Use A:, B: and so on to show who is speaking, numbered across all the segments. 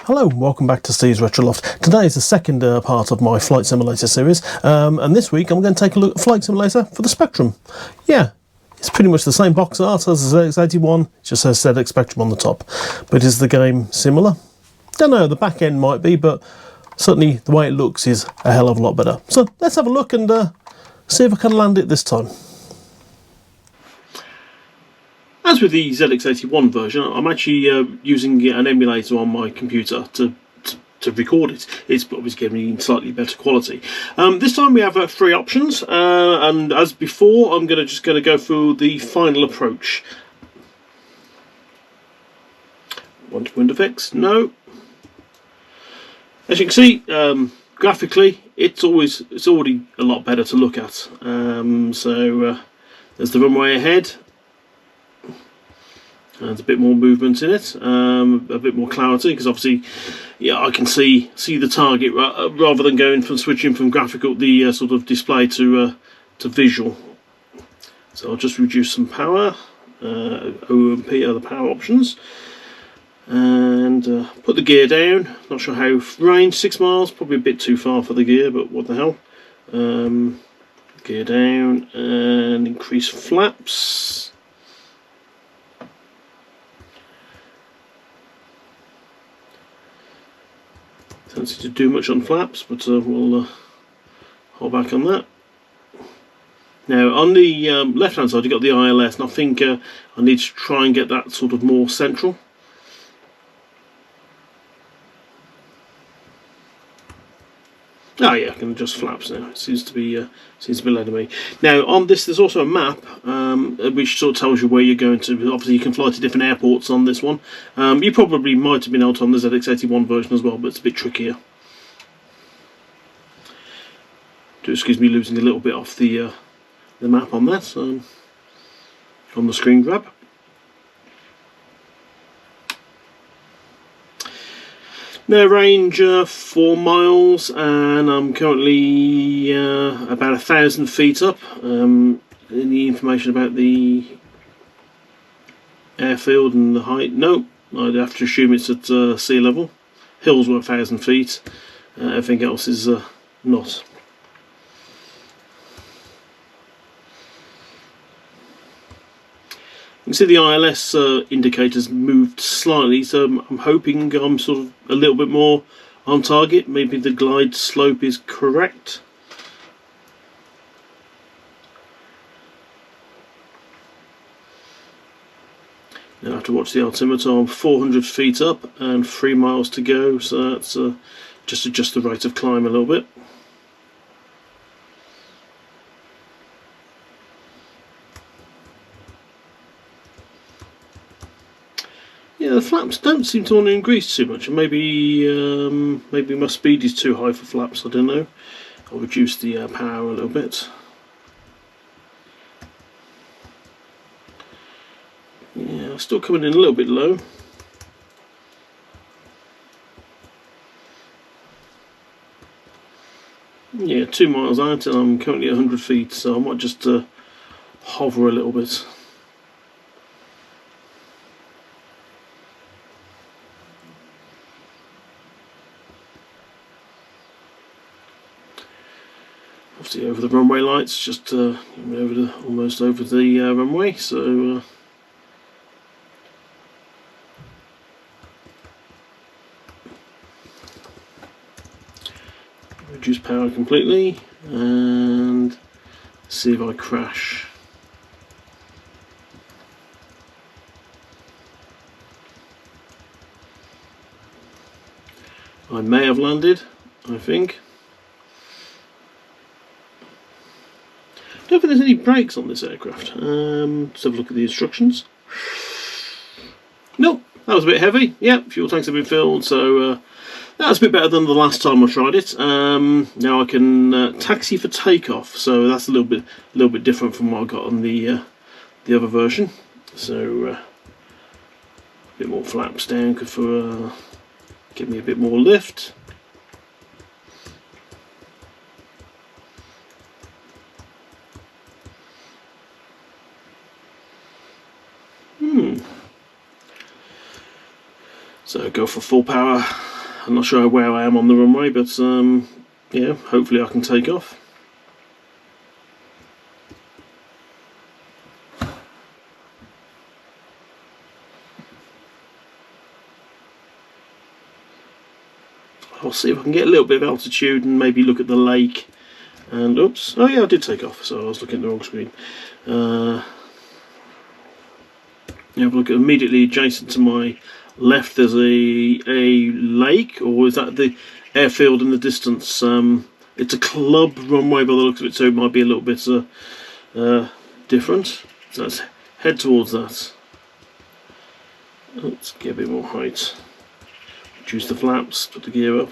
A: Hello, welcome back to Steve's Retroloft. Today is the second part of my Flight Simulator series, and this week I'm going to take a look at Flight Simulator for the Spectrum. Yeah, it's pretty much the same box art as the ZX81, it just says ZX Spectrum on the top. But is the game similar? Don't know, the back end might be, but certainly the way it looks is a hell of a lot better. So let's have a look and see if I can land it this time. As with the ZX81 version, I'm actually using an emulator on my computer to record it. It's obviously giving me slightly better quality. This time we have three options, and as before, I'm just going to go through the final approach. Want wind effects? No. As you can see, graphically, it's already a lot better to look at. So there's the runway ahead. There's a bit more movement in it, a bit more clarity, because obviously, yeah, I can see the target rather than going from switching from graphical, the sort of display to visual. So I'll just reduce some power. O and P are the power options, and put the gear down. Not sure how range, 6 miles, probably a bit too far for the gear, but what the hell. Gear down and increase flaps. Don't seem to do much on flaps, but we'll hold back on that. Now on the left hand side you've got the ILS, and I think I need to try and get that sort of more central. Oh yeah, I can adjust flaps now. It seems to be letting me. Now on this there's also a map which sort of tells you where you're going to. Obviously you can fly to different airports on this one. You probably might have been able to on the ZX81 version as well, but it's a bit trickier. Do excuse me losing a little bit off the map on that, on the screen grab. Now range 4 miles, and I'm currently about 1,000 feet up. Any information about the airfield and the height? No, I'd have to assume it's at sea level. Hills were 1,000 feet, everything else is not. You can see the ILS indicators moved slightly, so I'm hoping I'm sort of a little bit more on target. Maybe the glide slope is correct. Now I have to watch the altimeter. I'm 400 feet up and 3 miles to go, so that's just adjust the rate of climb a little bit. Yeah, the flaps don't seem to want to increase too much. Maybe my speed is too high for flaps. I don't know. I'll reduce the power a little bit. Yeah, still coming in a little bit low. Yeah, 2 miles out, and I'm currently 100 feet, so I might just hover a little bit. Obviously over the runway lights, just almost over the runway, so reduce power completely and see if I crash. I may have landed, I think. I don't think there's any brakes on this aircraft. Let's have a look at the instructions. Nope, that was a bit heavy. Yep, fuel tanks have been filled, so that's a bit better than the last time I tried it. Now I can taxi for takeoff, so that's a little bit different from what I got on the other version. So a bit more flaps down for give me a bit more lift. So go for full power I'm not sure where I am on the runway, but yeah, hopefully I can take off. I'll see if I can get a little bit of altitude and maybe look at the lake. And oops, oh yeah, I did take off, so I was looking at the wrong screen. You have a look at immediately adjacent to my left. There's a lake, or is that the airfield in the distance? It's a club runway by the looks of it, so it might be a little bit different. So let's head towards that. Let's get a bit more height. Reduce the flaps, put the gear up.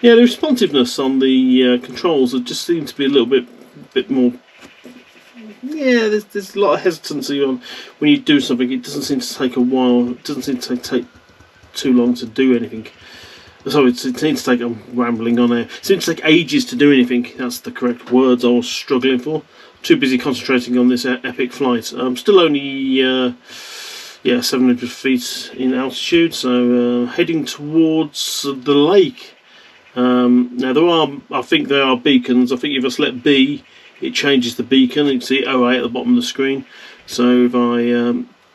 A: Yeah, the responsiveness on the controls just seems to be a little bit more. Yeah, there's a lot of hesitancy on when you do something. It doesn't seem to take a while. It doesn't seem to take too long to do anything. Sorry, it seems to take. I'm rambling on there. It seems to take ages to do anything. That's the correct words I was struggling for. Too busy concentrating on this epic flight. I'm still only yeah 700 feet in altitude, so heading towards the lake. Now I think there are beacons. I think if I select B, it changes the beacon. You can see OA at the bottom of the screen. So if I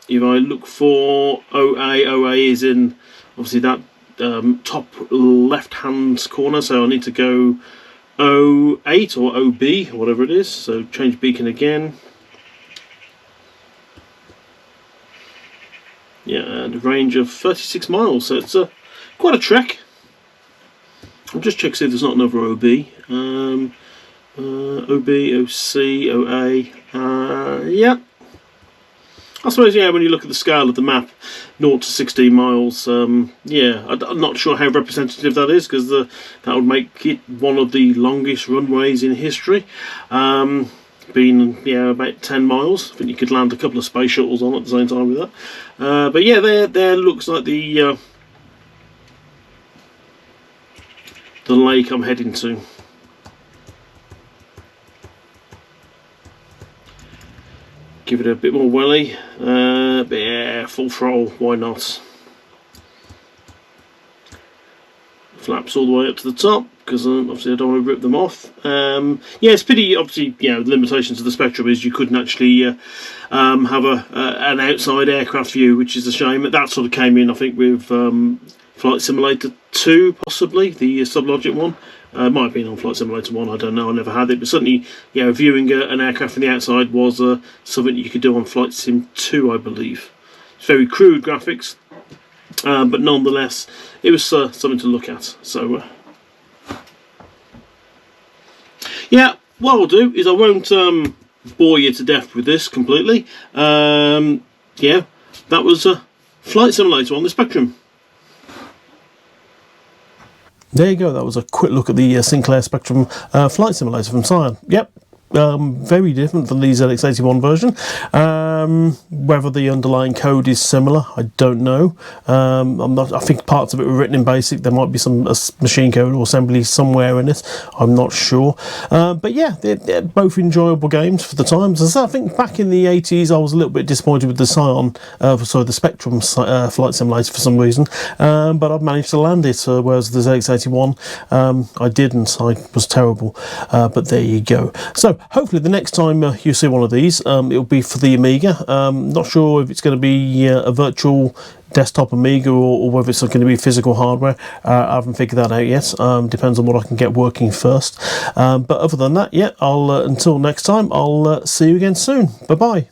A: look for OA is in obviously that top left hand corner, so I need to go 08 or OB, whatever it is. So change beacon again. Yeah, and a range of 36 miles, so it's quite a trek. I'll just check to see if there's not another OB. OB, OC, OA. Yeah. I suppose, yeah, when you look at the scale of the map, 0 to 16 miles, yeah, I'm not sure how representative that is, because that would make it one of the longest runways in history. Being, yeah, about 10 miles. I think you could land a couple of space shuttles on at the same time with that. But yeah, there looks like the lake I'm heading to. Give it a bit more welly, but yeah, full throttle, why not? Flaps all the way up to the top, because obviously I don't want to rip them off. Yeah, it's pity, obviously, you know, the limitations of the Spectrum is you couldn't actually have an outside aircraft view, which is a shame. That sort of came in, I think, with Flight Simulator 2, possibly, the Sublogic one. It might have been on Flight Simulator 1, I don't know, I never had it, but certainly, you know, viewing an aircraft from the outside was something you could do on Flight Sim 2, I believe. It's very crude graphics, but nonetheless, it was something to look at. So, yeah, what I'll do is I won't bore you to death with this completely. Yeah, that was Flight Simulator on the Spectrum. There you go, that was a quick look at the Sinclair Spectrum Flight Simulator from Psion. Yep, very different from the ZX81 version. Whether the underlying code is similar, I don't know. I think parts of it were written in BASIC. There might be some machine code or assembly somewhere in it. I'm not sure. But yeah, they're both enjoyable games for the times. As I think back in the 80s, I was a little bit disappointed with the the Spectrum Flight Simulator for some reason. But I've managed to land it, whereas the ZX81, I didn't. I was terrible. But there you go. So hopefully the next time you see one of these, it'll be for the Amiga. Not sure if it's going to be a virtual desktop Amiga or whether it's going to be physical hardware. I haven't figured that out yet. Depends on what I can get working first. But other than that, yeah, until next time, I'll see you again soon. Bye bye.